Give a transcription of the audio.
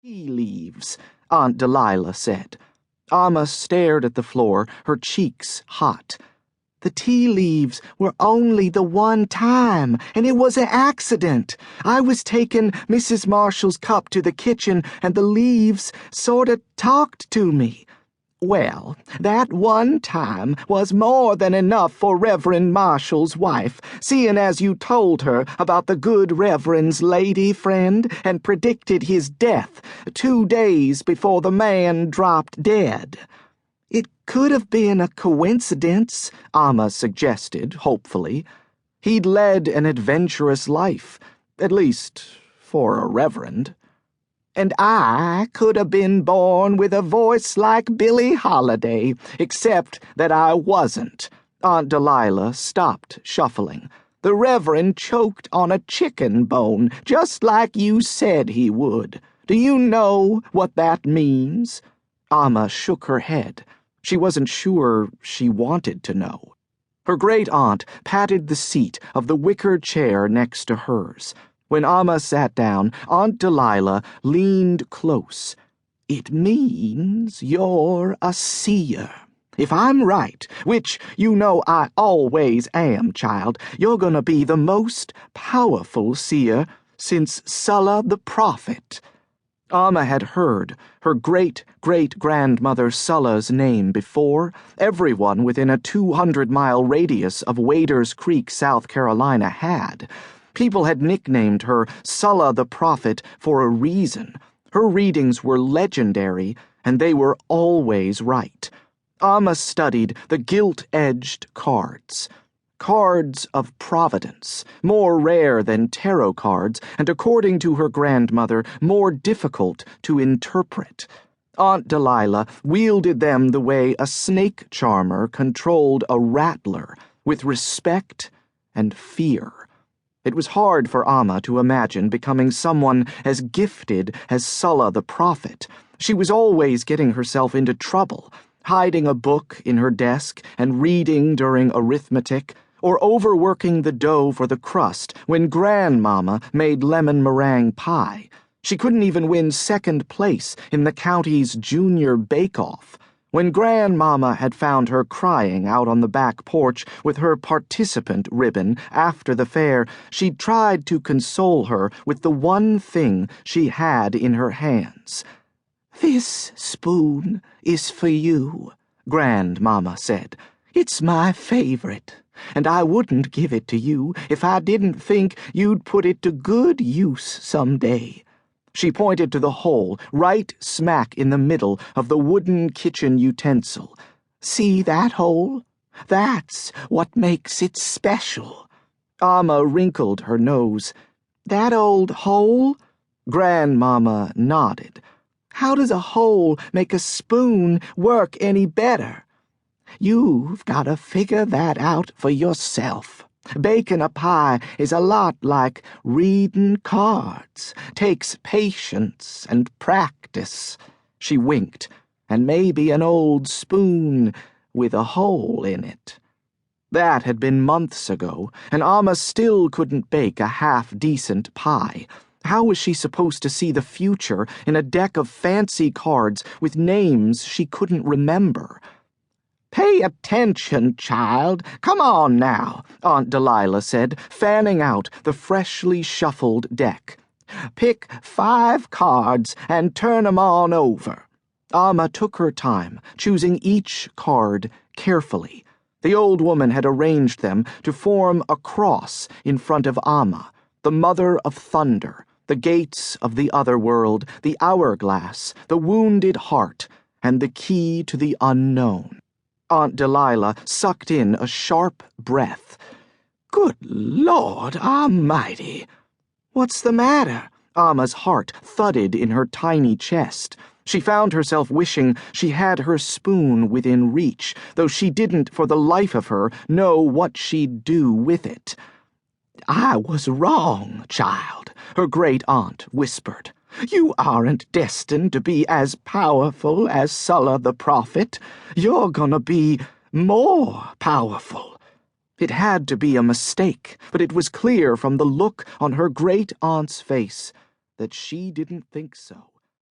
Tea leaves, Aunt Delilah said. Amma stared at the floor, her cheeks hot. The tea leaves were only the one time, and it was an accident. I was taking Mrs. Marshall's cup to the kitchen, and the leaves sorta talked to me. Well, that one time was more than enough for Reverend Marshall's wife, seeing as you told her about the good Reverend's lady friend and predicted his death 2 days before the man dropped dead. It could have been a coincidence, Amma suggested, hopefully. He'd led an adventurous life, at least for a reverend. And I could have been born with a voice like Billie Holiday, except that I wasn't. Aunt Delilah stopped shuffling. The Reverend choked on a chicken bone, just like you said he would. Do you know what that means? Amma shook her head. She wasn't sure she wanted to know. Her great-aunt patted the seat of the wicker chair next to hers. When Amma sat down, Aunt Delilah leaned close. It means you're a seer. If I'm right, which you know I always am, child, you're gonna be the most powerful seer since Sulla the prophet. Amma had heard her great-great-grandmother Sulla's name before. Everyone within a 200-mile radius of Waders Creek, South Carolina had. People had nicknamed her Sulla the Prophet for a reason. Her readings were legendary, and they were always right. Amma studied the gilt-edged cards. Cards of providence, more rare than tarot cards, and according to her grandmother, more difficult to interpret. Aunt Delilah wielded them the way a snake charmer controlled a rattler, with respect and fear. It was hard for Amma to imagine becoming someone as gifted as Sulla the prophet. She was always getting herself into trouble, hiding a book in her desk and reading during arithmetic, or overworking the dough for the crust when Grandmama made lemon meringue pie. She couldn't even win second place in the county's junior bake-off. When Grandmama had found her crying out on the back porch with her participant ribbon after the fair, she'd tried to console her with the one thing she had in her hands. "This spoon is for you," Grandmama said. "It's my favorite, and I wouldn't give it to you if I didn't think you'd put it to good use someday." She pointed to the hole right smack in the middle of the wooden kitchen utensil. "See that hole? That's what makes it special." Amma wrinkled her nose. "That old hole?" Grandmama nodded. "How does a hole make a spoon work any better?" "You've got to figure that out for yourself. Baking a pie is a lot like reading cards. Takes patience and practice." She winked. "And maybe an old spoon with a hole in it." That had been months ago, and Amma still couldn't bake a half-decent pie. How was she supposed to see the future in a deck of fancy cards with names she couldn't remember? "Pay attention, child. Come on now," Aunt Delilah said, fanning out the freshly shuffled deck. "Pick 5 cards and turn 'em on over." Amma took her time, choosing each card carefully. The old woman had arranged them to form a cross in front of Amma, the mother of thunder, the gates of the other world, the hourglass, the wounded heart, and the key to the unknown. Aunt Delilah sucked in a sharp breath. "Good Lord Almighty!" "What's the matter?" Amma's heart thudded in her tiny chest. She found herself wishing she had her spoon within reach, though she didn't for the life of her know what she'd do with it. "I was wrong, child," her great-aunt whispered. "You aren't destined to be as powerful as Sulla the prophet. You're gonna be more powerful." It had to be a mistake, but it was clear from the look on her great-aunt's face that she didn't think so.